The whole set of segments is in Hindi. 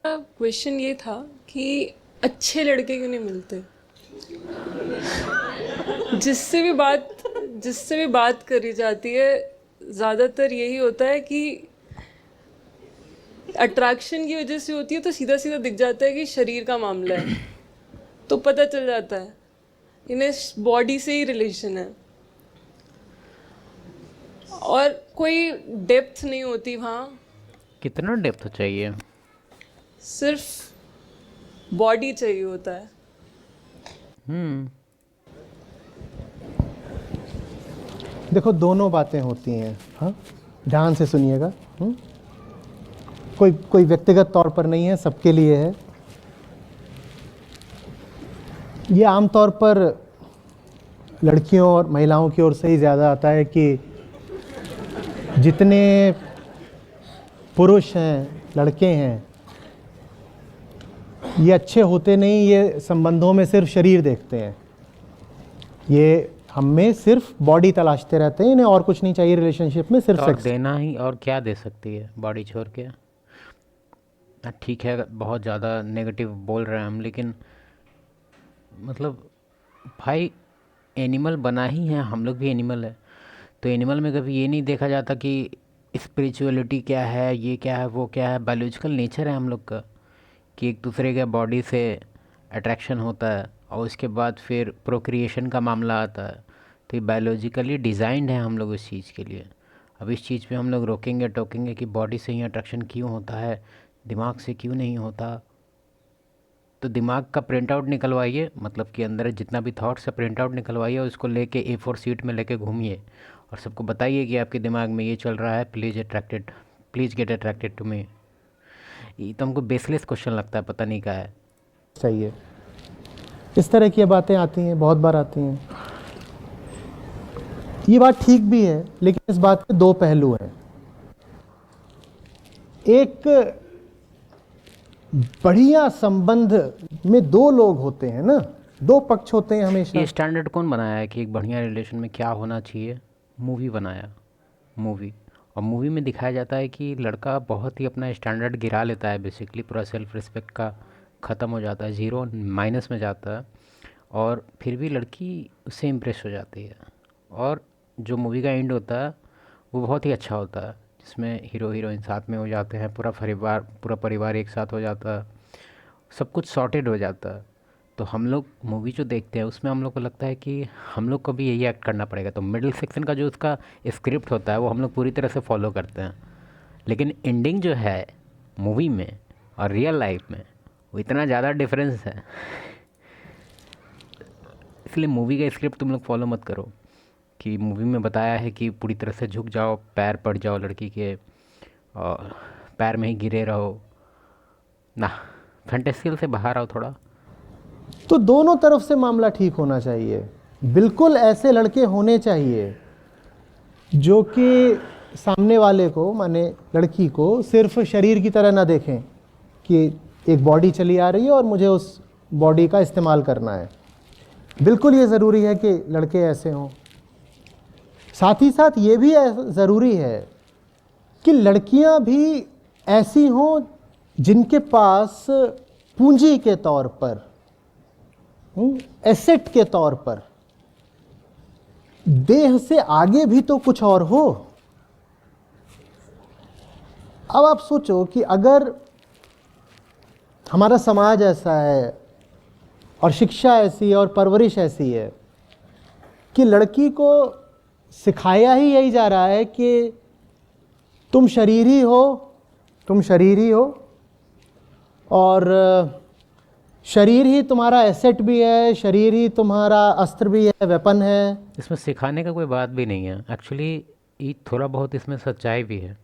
क्वेश्चन ये था कि अच्छे लड़के क्यों नहीं मिलते। जिससे भी बात जिससे भी बात करी जाती है, ज़्यादातर यही होता है कि अट्रैक्शन की वजह से होती है, तो सीधा सीधा दिख जाता है कि शरीर का मामला है, तो पता चल जाता है इन्हें बॉडी से ही रिलेशन है, और कोई डेप्थ नहीं होती वहाँ। कितना डेप्थ चाहिए? सिर्फ बॉडी चाहिए होता है। हम्म। देखो, दोनों बातें होती हैं। हाँ, ध्यान से सुनिएगा। कोई कोई व्यक्तिगत तौर पर नहीं है, सबके लिए है। ये आमतौर पर लड़कियों और महिलाओं की ओर से ही ज़्यादा आता है कि जितने पुरुष हैं, लड़के हैं, ये अच्छे होते नहीं, ये संबंधों में सिर्फ शरीर देखते हैं। ये हम में सिर्फ बॉडी तलाशते रहते हैं, इन्हें और कुछ नहीं चाहिए रिलेशनशिप में, सिर्फ तो और सेक्स। देना ही और क्या दे सकती है बॉडी छोड़ के? ठीक है, बहुत ज़्यादा नेगेटिव बोल रहे हैं हम, लेकिन मतलब भाई, एनिमल बना ही है, हम लोग भी एनिमल है। तो एनिमल में कभी ये नहीं देखा जाता कि स्पिरिचुअलिटी क्या है, ये क्या है, वो क्या है। बायोलॉजिकल नेचर है हम लोग का कि एक दूसरे के बॉडी से अट्रैक्शन होता है, और उसके बाद फिर प्रोक्रिएशन का मामला आता है। तो ये बायोलॉजिकली डिज़ाइंड है हम लोग इस चीज़ के लिए। अब इस चीज़ पे हम लोग रोकेंगे टोकेंगे कि बॉडी से ही अट्रैक्शन क्यों होता है, दिमाग से क्यों नहीं होता। तो दिमाग का प्रिंट आउट निकलवाइए, मतलब कि अंदर जितना भी थॉट्स है प्रिंट आउट निकलवाइए, और उसको लेके A4 शीट में लेके घूमिए और सबको बताइए कि आपके दिमाग में ये चल रहा है, please get attracted to me. ये तो हमको बेसलेस क्वेश्चन लगता है, पता नहीं क्या है। चाहिए, इस तरह की बातें आती हैं, बहुत बार आती हैं। ये बात ठीक भी है, लेकिन इस बात के दो पहलू हैं। एक, बढ़िया संबंध में दो लोग होते हैं ना, दो पक्ष होते हैं हमेशा। ये स्टैंडर्ड कौन बनाया है कि एक बढ़िया रिलेशन में क्या होना चाहिए? मूवी बनाया, मूवी। और मूवी में दिखाया जाता है कि लड़का बहुत ही अपना स्टैंडर्ड गिरा लेता है, बेसिकली पूरा सेल्फ रिस्पेक्ट का ख़त्म हो जाता है, ज़ीरो माइनस में जाता है, और फिर भी लड़की उससे इम्प्रेस हो जाती है। और जो मूवी का एंड होता है वो बहुत ही अच्छा होता है, जिसमें हीरो हीरोइन साथ में हो जाते हैं, पूरा परिवार एक साथ हो जाता है, सब कुछ सॉर्टेड हो जाता है। तो हम लोग मूवी जो देखते हैं उसमें हम लोग को लगता है कि हम लोग को भी यही एक्ट करना पड़ेगा, तो मिडिल सेक्शन का जो उसका स्क्रिप्ट होता है वो हम लोग पूरी तरह से फॉलो करते हैं। लेकिन एंडिंग जो है मूवी में और रियल लाइफ में, वो इतना ज़्यादा डिफरेंस है। इसलिए मूवी का स्क्रिप्ट तुम लोग फॉलो मत करो कि मूवी में बताया है कि पूरी तरह से झुक जाओ, पैर पड़ जाओ लड़की के, और पैर में ही गिरे रहो ना। फैंटेसियल से बाहर आओ थोड़ा। तो दोनों तरफ से मामला ठीक होना चाहिए। बिल्कुल ऐसे लड़के होने चाहिए जो कि सामने वाले को, माने लड़की को, सिर्फ शरीर की तरह ना देखें कि एक बॉडी चली आ रही है और मुझे उस बॉडी का इस्तेमाल करना है। बिल्कुल ये ज़रूरी है कि लड़के ऐसे हों। साथ ही साथ ये भी ज़रूरी है कि लड़कियां भी ऐसी हों जिनके पास पूंजी के तौर पर, एसेट के तौर पर, देह से आगे भी तो कुछ और हो। अब आप सोचो कि अगर हमारा समाज ऐसा है और शिक्षा ऐसी है और परवरिश ऐसी है कि लड़की को सिखाया ही यही जा रहा है कि तुम शरीर ही हो, तुम शरीर ही हो, और शरीर ही तुम्हारा एसेट भी है, शरीर ही तुम्हारा अस्त्र भी है, वेपन है। इसमें सिखाने का कोई बात भी नहीं है एक्चुअली, ये थोड़ा बहुत इसमें सच्चाई भी है।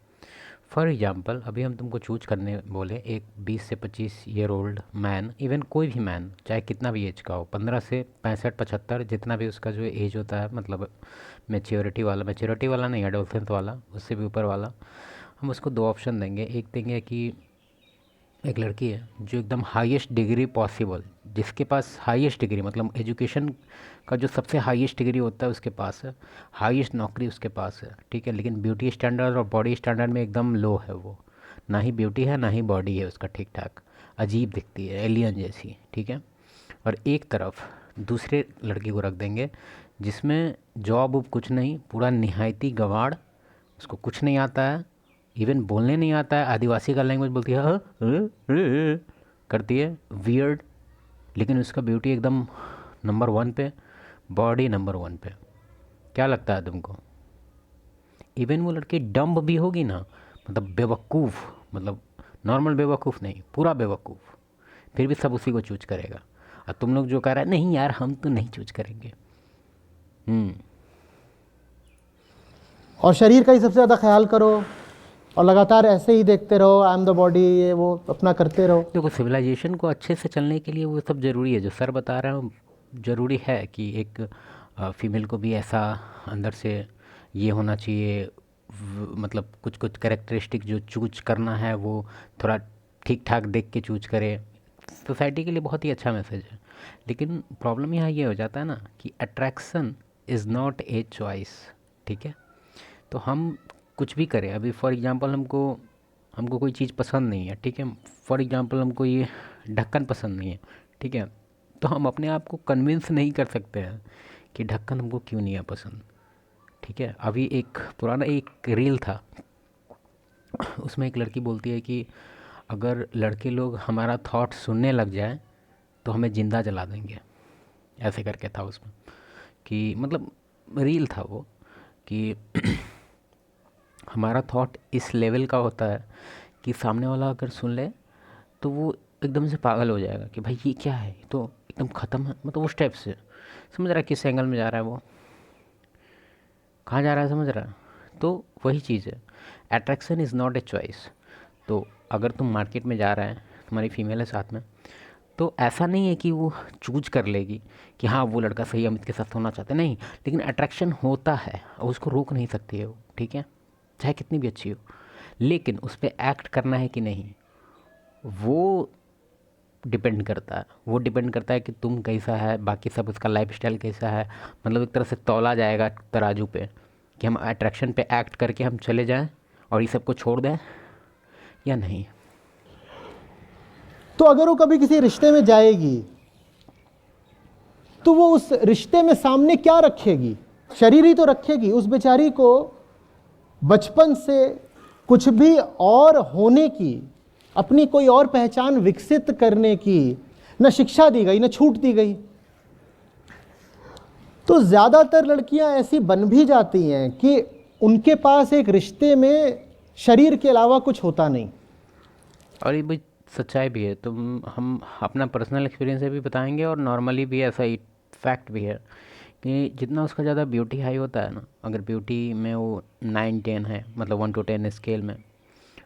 फॉर एग्जांपल, अभी हम तुमको चूज करने बोले एक 20 से 25 ईयर ओल्ड मैन, इवन कोई भी मैन चाहे कितना भी एज का हो, 15 से 65 75, जितना भी उसका जो एज होता है, मतलब मैच्योरिटी वाला नहीं, एडोलसेंस वाला, उससे भी ऊपर वाला, हम उसको दो ऑप्शन देंगे। एक देंगे कि एक लड़की है जो एकदम हाईएस्ट डिग्री पॉसिबल, जिसके पास हाईएस्ट डिग्री मतलब एजुकेशन का जो सबसे हाईएस्ट डिग्री होता है उसके पास है, हाईएस्ट नौकरी उसके पास है, ठीक है, लेकिन ब्यूटी स्टैंडर्ड और बॉडी स्टैंडर्ड में एकदम लो है वो, ना ही ब्यूटी है ना ही बॉडी है उसका ठीक ठाक, अजीब दिखती है, एलियन जैसी, ठीक है। और एक तरफ दूसरे लड़की को रख देंगे जिसमें जॉब वॉब कुछ नहीं, पूरा निहायती गंवार, उसको कुछ नहीं आता है, इवन बोलने नहीं आता है, आदिवासी का लैंग्वेज बोलती है, करती है वियर्ड, लेकिन उसका ब्यूटी एकदम नंबर 1 पे, बॉडी नंबर 1 पे। क्या लगता है तुमको? इवन वो लड़की डम्ब भी होगी ना, मतलब बेवकूफ़, मतलब नॉर्मल बेवकूफ़ नहीं, पूरा बेवकूफ़, फिर भी सब उसी को चूज करेगा। और तुम लोग जो कह रहे हैं नहीं यार हम तो नहीं चूज करेंगे। और शरीर का ही सबसे ज़्यादा ख्याल करो और लगातार ऐसे ही देखते रहो, आई एम द बॉडी, ये वो अपना करते रहो। देखो सिविलाइजेशन को अच्छे से चलने के लिए वो सब ज़रूरी है, जो सर बता रहे हैं ज़रूरी है कि एक फीमेल को भी ऐसा अंदर से ये होना चाहिए, मतलब कुछ कुछ कैरेक्टरिस्टिक जो चूज करना है वो थोड़ा ठीक ठाक देख के चूज करे। सोसाइटी के लिए बहुत ही अच्छा मैसेज है। लेकिन प्रॉब्लम यहाँ ये हो जाता है ना कि attraction is not a choice, ठीक है। तो हम कुछ भी करें, अभी फॉर एग्जांपल हमको कोई चीज़ पसंद नहीं है, ठीक है, फॉर एग्जांपल हमको ये ढक्कन पसंद नहीं है, ठीक है, तो हम अपने आप को कन्विंस नहीं कर सकते हैं कि ढक्कन हमको क्यों नहीं है पसंद, ठीक है। अभी एक पुराना एक रील था, उसमें एक लड़की बोलती है कि अगर लड़के लोग हमारा थॉट सुनने लग जाए तो हमें ज़िंदा जला देंगे, ऐसे करके था उसमें, कि मतलब रील था वो कि हमारा थॉट इस लेवल का होता है कि सामने वाला अगर सुन ले तो वो एकदम से पागल हो जाएगा कि भाई ये क्या है, ये तो एकदम ख़त्म है, मतलब उस टाइप से। समझ रहा है किस एंगल में जा रहा है वो, कहाँ जा रहा है, समझ रहा है। तो वही चीज़ है, attraction is not a choice. तो अगर तुम मार्केट में जा रहा है, तुम्हारी फीमेल है साथ में, तो ऐसा नहीं है कि वो चूज कर लेगी कि हाँ वो लड़का सही, हम इसके साथ होना चाहते, नहीं, लेकिन अट्रैक्शन होता है और उसको रोक नहीं सकती है वो, ठीक है, चाहे कितनी भी अच्छी हो। लेकिन उस पर एक्ट करना है कि नहीं, वो डिपेंड करता है, वो डिपेंड करता है कि तुम कैसा है, बाकी सब उसका लाइफस्टाइल कैसा है। मतलब एक तरह से तौला जाएगा तराजू पे कि हम अट्रैक्शन पे एक्ट करके हम चले जाएं और ये सब को छोड़ दें या नहीं। तो अगर वो कभी किसी रिश्ते में जाएगी तो वो उस रिश्ते में सामने क्या रखेगी? शरीर ही तो रखेगी। उस बेचारी को बचपन से कुछ भी और होने की, अपनी कोई और पहचान विकसित करने की न शिक्षा दी गई न छूट दी गई। तो ज़्यादातर लड़कियां ऐसी बन भी जाती हैं कि उनके पास एक रिश्ते में शरीर के अलावा कुछ होता नहीं। और ये भी सच्चाई भी है, तुम हम अपना पर्सनल एक्सपीरियंस से भी बताएंगे और नॉर्मली भी ऐसा ही फैक्ट भी है कि जितना उसका ज़्यादा ब्यूटी हाई होता है ना, अगर ब्यूटी में वो 9-10 है, मतलब 1 to 10 स्केल में,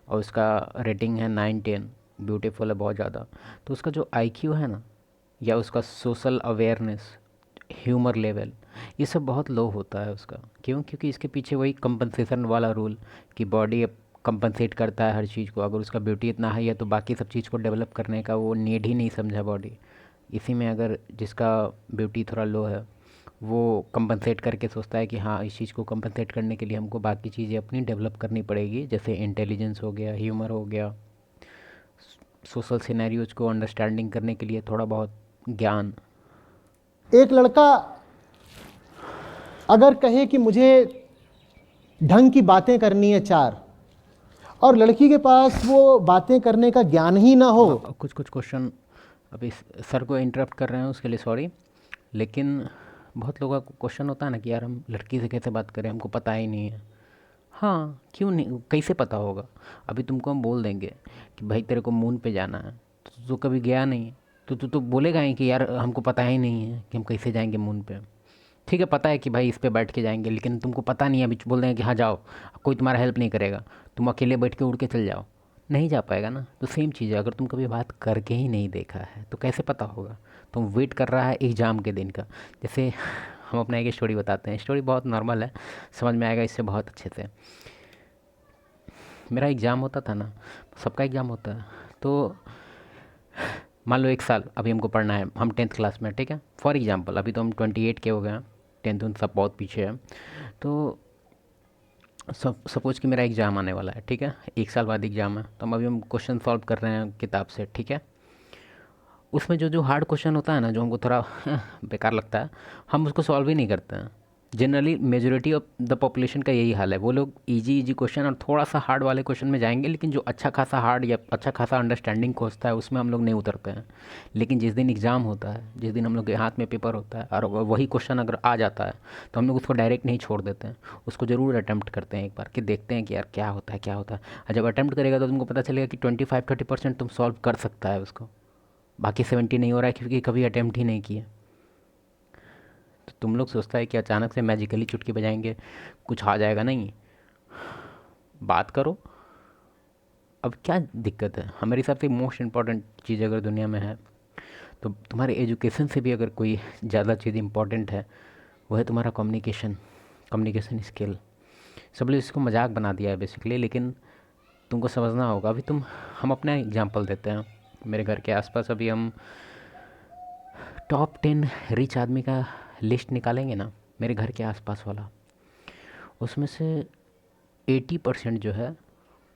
और उसका रेटिंग है 9-10, ब्यूटीफुल है बहुत ज़्यादा, तो उसका जो IQ है ना, या उसका सोशल अवेयरनेस, ह्यूमर लेवल, ये सब बहुत लो होता है उसका। क्यों? क्योंकि इसके पीछे वही कंपनसेशन वाला रूल कि बॉडी कंपनसेट करता है हर चीज़ को। अगर उसका ब्यूटी इतना हाई है तो बाकी सब चीज़ को डेवलप करने का वो नीड ही नहीं समझा बॉडी। इसी में अगर जिसका ब्यूटी थोड़ा लो है वो कंपनसेट करके सोचता है कि हाँ इस चीज़ को कंपनसेट करने के लिए हमको बाकी चीज़ें अपनी डेवलप करनी पड़ेगी, जैसे इंटेलिजेंस हो गया, ह्यूमर हो गया, सोशल सिनेरियोज को अंडरस्टैंडिंग करने के लिए थोड़ा बहुत ज्ञान। एक लड़का अगर कहे कि मुझे ढंग की बातें करनी है 4, और लड़की के पास वो बातें करने का ज्ञान ही ना हो। कुछ क्वेश्चन अभी सर को इंटरप्ट कर रहे हैं उसके लिए सॉरी, लेकिन बहुत लोगों का क्वेश्चन होता है ना कि यार हम लड़की से कैसे बात करें, हमको पता ही नहीं है। हाँ क्यों नहीं, कैसे पता होगा? अभी तुमको हम बोल देंगे कि भाई तेरे को मून पे जाना है, तो तू कभी गया नहीं, तो तू तो बोलेगा ही कि यार हमको पता ही नहीं है कि हम कैसे जाएंगे मून पे। ठीक है पता है कि भाई इस पे बैठ के जाएंगे, लेकिन तुमको पता नहीं है, अभी बोल देंगे कि हाँ जाओ, कोई तुम्हारा हेल्प नहीं करेगा, तुम अकेले बैठ के उड़ के चल जाओ, नहीं जा पाएगा ना। तो सेम चीज़ है, अगर तुम कभी बात करके ही नहीं देखा है तो कैसे पता होगा? तुम वेट कर रहा है एग्ज़ाम के दिन का। जैसे हम अपना एक स्टोरी बताते हैं, स्टोरी बहुत नॉर्मल है, समझ में आएगा इससे बहुत अच्छे से। मेरा एग्ज़ाम होता था ना, सबका एग्ज़ाम होता है, तो मान लो 1 साल अभी हमको पढ़ना है, हम 10th क्लास में, ठीक है, फॉर एग्ज़ाम्पल। अभी तो हम 28 के हो गए हैं, 10th उन सब बहुत पीछे है। तो सपोज़ कि मेरा एग्ज़ाम आने वाला है, ठीक है, 1 साल बाद एग्ज़ाम है, तो हम क्वेश्चन सॉल्व कर रहे हैं किताब से, ठीक है। उसमें जो जो हार्ड क्वेश्चन होता है ना, जो हमको थोड़ा बेकार लगता है, हम उसको सॉल्व ही नहीं करते हैं। Generally majority of the population का यही हाल है, वो लोग इजी इजी क्वेश्चन और थोड़ा सा हार्ड वाले क्वेश्चन में जाएंगे, लेकिन जो अच्छा खासा हार्ड या अच्छा खासा अंडरस्टैंडिंग खोजता है उसमें हम लोग नहीं उतरते हैं। लेकिन जिस दिन एग्ज़ाम होता है, जिस दिन हम लोग के हाथ में पेपर होता है और वही क्वेश्चन अगर आ जाता है, तो हम लोग उसको डायरेक्ट नहीं छोड़ देते हैं, उसको ज़रूर अटैम्प्ट करते हैं एक बार, कि देखते हैं कि यार क्या होता है क्या होता है। और जब अटैम्प्ट करेगा तो तुमको पता चलेगा कि 25-30% तुम सॉल्व कर सकता है उसको, बाकी 70 नहीं हो रहा है क्योंकि कभी अटैम्प्ट ही नहीं किया। तो तुम लोग सोचता है कि अचानक से मैजिकली चुटकी बजाएंगे कुछ आ जाएगा, नहीं, बात करो। अब क्या दिक्कत है, हमारे हिसाब से मोस्ट इम्पॉर्टेंट चीज़ अगर दुनिया में है, तो तुम्हारे एजुकेशन से भी अगर कोई ज़्यादा चीज़ इम्पॉर्टेंट है, वो है तुम्हारा कम्युनिकेशन, कम्युनिकेशन स्किल। सब लोग इसको मजाक बना दिया है बेसिकली, लेकिन तुमको समझना होगा। अभी हम अपना एग्जांपल देते हैं। मेरे घर के आसपास अभी हम टॉप 10 रिच आदमी का लिस्ट निकालेंगे ना, मेरे घर के आसपास वाला, उसमें से 80% जो है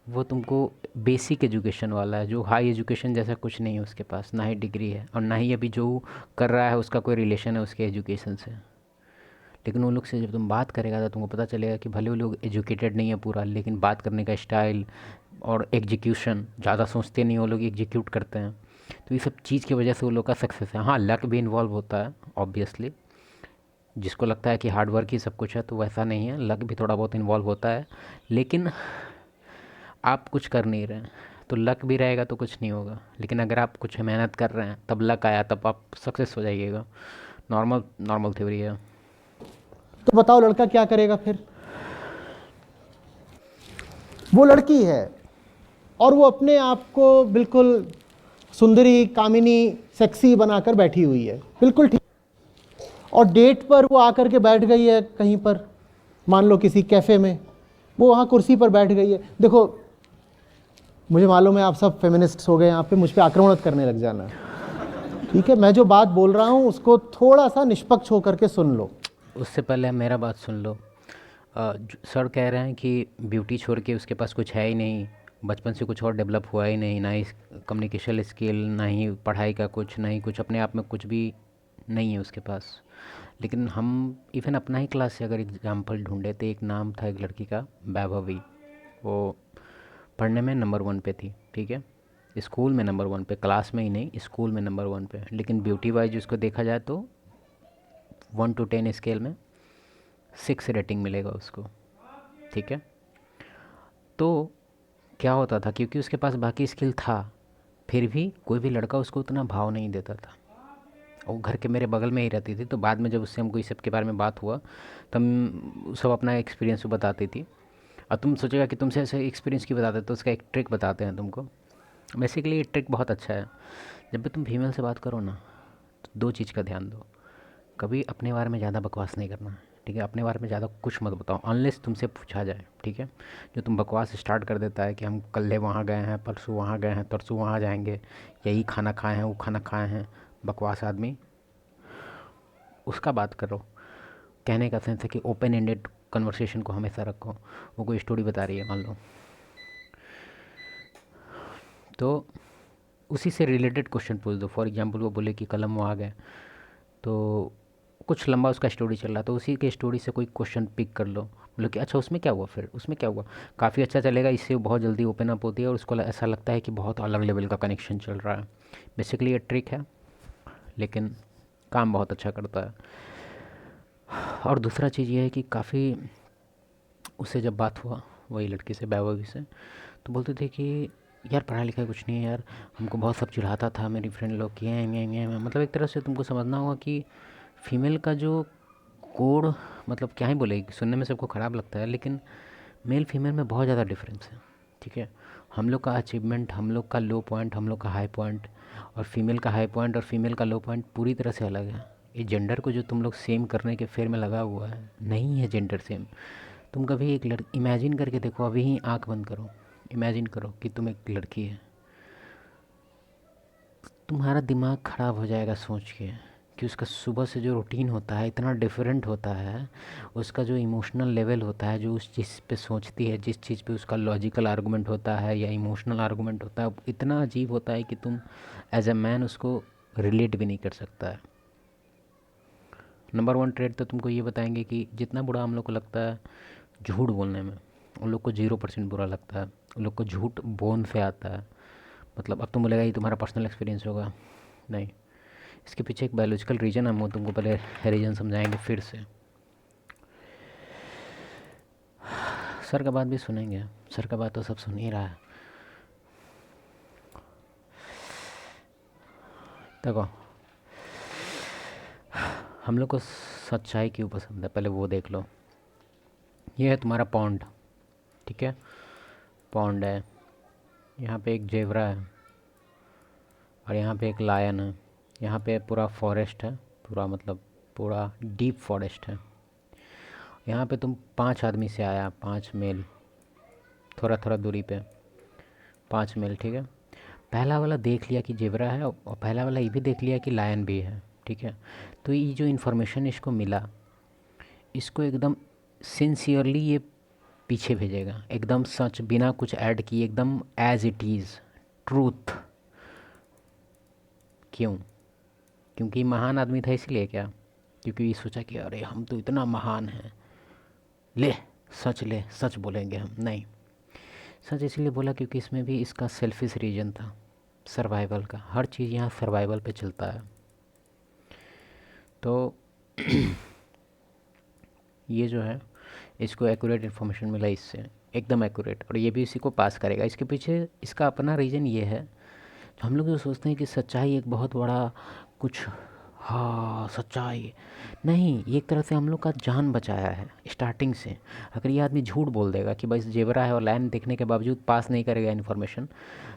वो तुमको बेसिक एजुकेशन वाला है, जो हाई एजुकेशन जैसा कुछ नहीं है उसके पास, ना ही डिग्री है और ना ही अभी जो कर रहा है उसका कोई रिलेशन है उसके एजुकेशन से। लेकिन उन लोग से जब तुम बात करेगा तो तुमको पता चलेगा कि भले वो लोग एजुकेटेड नहीं है पूरा, लेकिन बात करने का स्टाइल और एग्जीक्यूशन, ज़्यादा सोचते नहीं वो लोग, एग्जीक्यूट करते हैं। तो ये सब चीज़ की वजह से वो लोग का सक्सेस है। हाँ, लक भी इन्वॉल्व होता है ऑब्वियसली, जिसको लगता है कि हार्ड वर्क ही सब कुछ है, तो वैसा नहीं है, लक भी थोड़ा बहुत इन्वॉल्व होता है। लेकिन आप कुछ कर नहीं रहे हैं तो लक भी रहेगा तो कुछ नहीं होगा, लेकिन अगर आप कुछ मेहनत कर रहे हैं तब लक आया, तब आप सक्सेस हो जाइएगा। नॉर्मल नॉर्मल थ्योरी है। तो बताओ लड़का क्या करेगा फिर? वो लड़की है और वो अपने आप को बिल्कुल सुंदरी, कामिनी, सेक्सी बनाकर बैठी हुई है, बिल्कुल ठीक। और डेट पर वो आकर के बैठ गई है कहीं पर, मान लो किसी कैफे में, वो वहाँ कुर्सी पर बैठ गई है। देखो, मुझे मालूम है आप सब फेमिनिस्ट्स हो गए यहाँ पे, मुझ पे आक्रमण करने लग जाना, ठीक है? मैं जो बात बोल रहा हूँ उसको थोड़ा सा निष्पक्ष होकर के सुन लो। उससे पहले मेरा बात सुन लो। सर कह रहे हैं कि ब्यूटी छोड़ के उसके पास कुछ है ही नहीं, बचपन से कुछ और डेवलप हुआ ही नहीं, ना ही कम्युनिकेशन स्किल, ना ही पढ़ाई का कुछ, ना ही कुछ अपने आप में कुछ भी नहीं है उसके पास। लेकिन हम इवन अपना ही क्लास से अगर एग्जाम्पल ढूंढे तो एक नाम था एक लड़की का, वैभवी। वो पढ़ने में नंबर 1 पे थी, ठीक है, स्कूल में नंबर 1 पे, क्लास में ही नहीं स्कूल में नंबर 1 पे। लेकिन ब्यूटी वाइज उसको देखा जाए तो 1 to 10 स्केल में 6 रेटिंग मिलेगा उसको, ठीक है। तो क्या होता था, क्योंकि उसके पास बाकी स्किल था, फिर भी कोई भी लड़का उसको उतना भाव नहीं देता था। वो घर के मेरे बगल में ही रहती थी, तो बाद में जब उससे हमको इस सब के बारे में बात हुआ तब सब अपना एक्सपीरियंस बताती थी। अब तुम सोचेगा कि तुमसे ऐसे एक्सपीरियंस क्यों बताते, तो उसका एक ट्रिक बताते हैं तुमको। बेसिकली ये ट्रिक बहुत अच्छा है। जब भी तुम फीमेल से बात करो ना, तो 2 चीज़ का ध्यान दो। कभी अपने बारे में ज़्यादा बकवास नहीं करना, ठीक है, अपने बारे में ज़्यादा कुछ मत बताओ अनलेस तुमसे पूछा जाए, ठीक है। जो तुम बकवास स्टार्ट कर देता है कि हम कल वहाँ गए हैं, परसों वहाँ गए हैं, तरसों वहाँ जाएंगे, यही खाना खाए हैं, वो खाना खाए हैं, बकवास आदमी, उसका बात करो। कहने का सेंस है कि ओपन एंडेड कन्वर्सेशन को हमेशा रखो। वो कोई स्टोरी बता रही है मान लो, तो उसी से रिलेटेड क्वेश्चन पूछ दो। फॉर एग्जांपल वो बोले कि कल हम वहाँ गए, तो कुछ लंबा उसका स्टोरी चल रहा, तो उसी के स्टोरी से कोई क्वेश्चन पिक कर लो, बोलो कि अच्छा उसमें क्या हुआ, फिर उसमें क्या हुआ। काफ़ी अच्छा चलेगा, इससे वो बहुत जल्दी ओपन अप होती है और उसको ऐसा लगता है कि बहुत अलग लेवल का कनेक्शन चल रहा है। बेसिकली ये ट्रिक है, लेकिन काम बहुत अच्छा करता है। और दूसरा चीज़ ये है कि काफ़ी उससे जब बात हुआ वही लड़की से, वैभवी से, तो बोलते थे कि यार पढ़ाई लिखाई कुछ नहीं है यार, हमको बहुत सब चिढ़ाता था मेरी फ्रेंड लोग कि ये मतलब एक तरह से तुमको समझना होगा कि फीमेल का जो कोड, मतलब क्या ही बोले, सुनने में सबको ख़राब लगता है, लेकिन मेल फीमेल में बहुत ज़्यादा डिफरेंस है, ठीक है। हम लोग का अचीवमेंट, हम लोग का लो पॉइंट, हम लोग का हाई पॉइंट, और फीमेल का हाई पॉइंट और फीमेल का लो पॉइंट पूरी तरह से अलग है। ये जेंडर को जो तुम लोग सेम करने के फेर में लगा हुआ है, नहीं है जेंडर सेम। तुम कभी एक इमेजिन करके देखो, अभी ही आंख बंद करो, इमेजिन करो कि तुम एक लड़की है, तुम्हारा दिमाग ख़राब हो जाएगा सोच के, क्योंकि उसका सुबह से जो रूटीन होता है इतना डिफरेंट होता है, उसका जो इमोशनल लेवल होता है, जो उस चीज़ पे सोचती है, जिस चीज़ पे उसका लॉजिकल आर्गूमेंट होता है या इमोशनल आर्गूमेंट होता है, इतना अजीब होता है कि तुम एज अ मैन उसको रिलेट भी नहीं कर सकता है। नंबर 1 ट्रेड तो तुमको ये बताएंगे कि जितना बुरा हम लोग को लगता है झूठ बोलने में, उन लोग को 0% बुरा लगता है। उन लोग को झूठ बोन से आता है। मतलब अब तुम बोलेगा ये तुम्हारा पर्सनल एक्सपीरियंस होगा, नहीं, इसके पीछे एक बायोलॉजिकल रीज़न, हम वो तुमको पहले रीज़न समझाएंगे फिर से। सर का बात भी सुनेंगे, सर का बात तो सब सुन ही रहा है। देखो, हम लोग को सच्चाई क्यों पसंद है, पहले वो देख लो। ये है तुम्हारा पॉन्ड, ठीक है, पॉन्ड है, यहाँ पे एक जेवरा है और यहाँ पे एक लायन है, यहाँ पे पूरा फॉरेस्ट है, पूरा मतलब पूरा डीप फॉरेस्ट है। यहाँ पे तुम 5 आदमी से आया, 5 मेल, थोड़ा थोड़ा दूरी पे 5 मेल, ठीक है। पहला वाला देख लिया कि जेवरा है और पहला वाला ये भी देख लिया कि लायन भी है, ठीक है। तो ये जो इन्फॉर्मेशन इसको मिला, इसको एकदम सिंसियरली ये पीछे भेजेगा, एकदम सच, बिना कुछ ऐड किए, एकदम एज इट इज़ ट्रूथ। क्यों? क्योंकि महान आदमी था इसलिए क्या? क्योंकि ये सोचा कि अरे हम तो इतना महान हैं, ले सच बोलेंगे हम। नहीं, सच इसलिए बोला क्योंकि इसमें भी इसका सेल्फिश रीजन था, सर्वाइवल का। हर चीज़ यहाँ सर्वाइवल पे चलता है। तो ये जो है, इसको एक्यूरेट इन्फॉर्मेशन मिला इससे, एकदम एक्यूरेट, और ये भी इसी को पास करेगा। इसके पीछे इसका अपना रीज़न ये है, तो हम लोग जो सोचते हैं कि सच्चाई एक बहुत बड़ा कुछ, हाँ सच्चाई नहीं, ये एक तरह से हम लोग का जान बचाया है स्टार्टिंग से। अगर ये आदमी झूठ बोल देगा कि भाई जेवरा है और लायन देखने के बावजूद पास नहीं करेगा इन्फॉर्मेशन,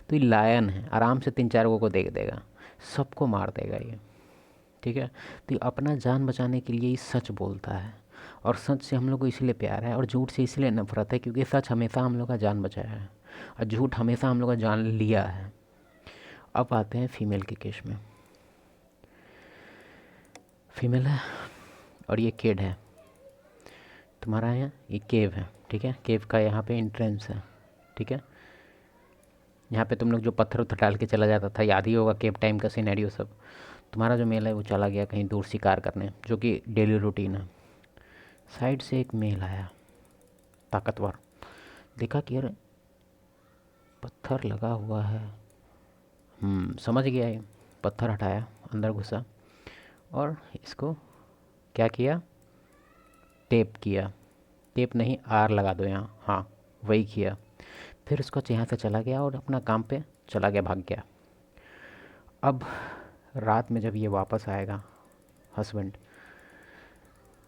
तो ये लायन है, आराम से 3-4 को देख देगा, सबको मार देगा ये, ठीक है। तो ये अपना जान बचाने के लिए ही सच बोलता है, और सच से हम लोग को इसलिए प्यार है, और झूठ से इसलिए नफरत है क्योंकि सच हमेशा हम लोग का जान बचाया है और झूठ हमेशा हम लोग का जान लिया है। अब आते हैं फीमेल के केस में। फीमेल है और ये केड है तुम्हारा, यहाँ ये केव है, ठीक है। केव का यहाँ पे एंट्रेंस है, ठीक है। यहाँ पे तुम लोग जो पत्थर उत्थर डाल के चला जाता था, याद ही होगा केव टाइम का सिनेरियो सब। तुम्हारा जो मेल है वो चला गया कहीं दूर शिकार करने, जो कि डेली रूटीन है। साइड से एक मेल आया ताकतवर, देखा कि यार पत्थर लगा हुआ है, समझ गया ये। पत्थर हटाया, अंदर घुसा और इसको क्या किया, टेप किया। टेप नहीं, आर लगा दो यहाँ, हाँ वही किया। फिर उसको यहाँ से चला गया और अपना काम पे चला गया, भाग गया। अब रात में जब ये वापस आएगा हस्बैंड,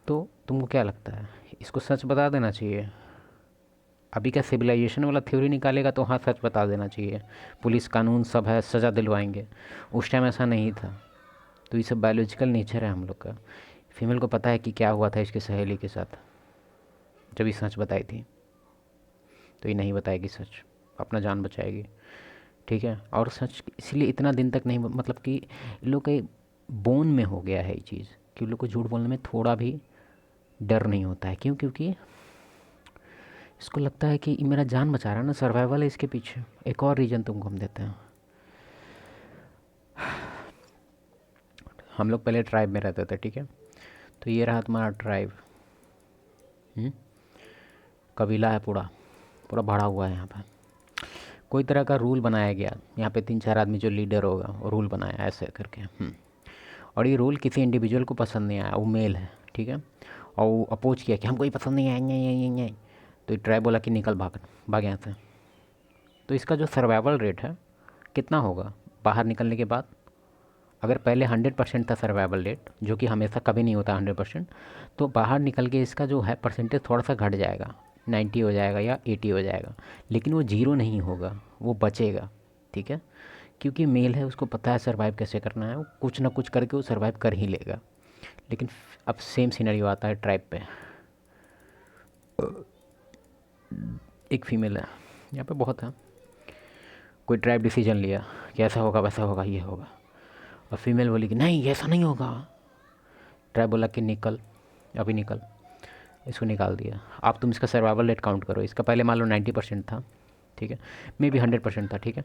तो तुमको क्या लगता है, इसको सच बता देना चाहिए? अभी का सिविलाइजेशन वाला थ्योरी निकालेगा तो हाँ सच बता देना चाहिए, पुलिस कानून सब है, सज़ा दिलवाएंगे। उस टाइम ऐसा नहीं था। तो ये सब बायोलॉजिकल नेचर है हम लोग का। फीमेल को पता है कि क्या हुआ था इसके सहेली के साथ जब ये सच बताई थी, तो ये नहीं बताएगी सच, अपना जान बचाएगी, ठीक है। और सच इसलिए इतना दिन तक नहीं, मतलब कि इन लोग के बोन में हो गया है ये चीज़ कि उन लोग को झूठ बोलने में थोड़ा भी डर नहीं होता है। क्यों? क्योंकि इसको लगता है कि मेरा जान बचा रहा है ना, सर्वाइवल है इसके पीछे। एक और रीज़न तुमको हम देते हैं। हम लोग पहले ट्राइब में रहते थे, ठीक है। तो ये रहा तुम्हारा ट्राइब, कबीला है, पूरा पूरा भरा हुआ है। यहाँ पर कोई तरह का रूल बनाया गया, यहाँ पे 3-4 आदमी जो लीडर होगा वो रूल बनाया ऐसे करके। और ये रूल किसी इंडिविजुअल को पसंद नहीं आया, वो मेल है, ठीक है। और वो अपोज किया कि हमको ये पसंद नहीं आएंगे। तो ये ट्राइब बोला कि निकल, भाग यहाँ से। तो इसका जो सर्वाइवल रेट है कितना होगा बाहर निकलने के बाद? अगर पहले 100% था सर्वाइवल रेट, जो कि हमेशा कभी नहीं होता 100%, तो बाहर निकल के इसका जो है परसेंटेज थोड़ा सा घट जाएगा, 90 हो जाएगा या 80 हो जाएगा। लेकिन वो 0 नहीं होगा, वो बचेगा, ठीक है। क्योंकि मेल है, उसको पता है सर्वाइव कैसे करना है, वो कुछ ना कुछ करके वो सर्वाइव कर ही लेगा। लेकिन अब सेम सिनेरियो आता है ट्राइब पे। एक फीमेल है, यहाँ पे बहुत है। कोई ट्राइब डिसीजन लिया कि ऐसा होगा, वैसा होगा, ये होगा, और फीमेल बोली कि नहीं ऐसा नहीं होगा, ट्राई बोला कि निकल, अभी निकल, इसको निकाल दिया। अब तुम इसका सर्वाइवल रेट काउंट करो। इसका पहले मान लो 90% था, ठीक है, मे बी 100% था, ठीक है,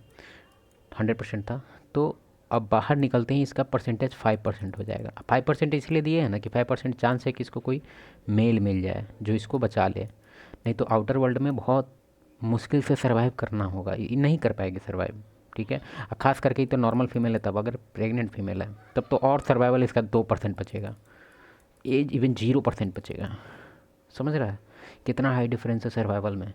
100% था। तो अब बाहर निकलते ही इसका परसेंटेज 5% हो जाएगा। 5% इसलिए दिए है ना कि 5% चांस है कि इसको कोई मेल मिल जाए जो इसको बचा ले, नहीं तो आउटर वर्ल्ड में बहुत मुश्किल से सर्वाइव करना होगा, ये नहीं कर पाएगी सर्वाइव, ठीक है। खास करके ये तो नॉर्मल फीमेल है, तब अगर प्रेग्नेंट फीमेल है तब तो और सर्वाइवल इसका 2% बचेगा, एज इवन 0% बचेगा। समझ रहा है कितना हाई डिफरेंस है सर्वाइवल में।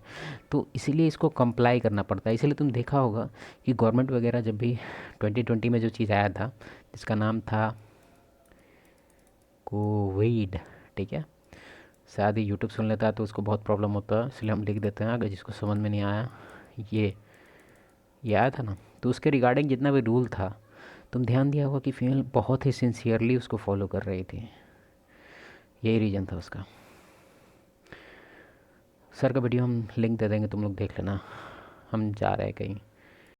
तो इसीलिए इसको कंप्लाई करना पड़ता है। इसीलिए तुम देखा होगा कि गवर्नमेंट वगैरह जब भी 2020 में जो चीज़ आया था जिसका नाम था कोविड, ठीक है, शायद यूट्यूब सुन लेता है तो उसको बहुत प्रॉब्लम होता है, इसलिए हम लिख देते हैं अगर जिसको समझ में नहीं आया। ये आया था ना, तो उसके रिगार्डिंग जितना भी रूल था तुम ध्यान दिया होगा कि फीमेल बहुत ही सिंसियरली उसको फॉलो कर रही थी, यही रीज़न था उसका। सर का वीडियो हम लिंक दे देंगे, तुम लोग देख लेना। हम जा रहे हैं कहीं।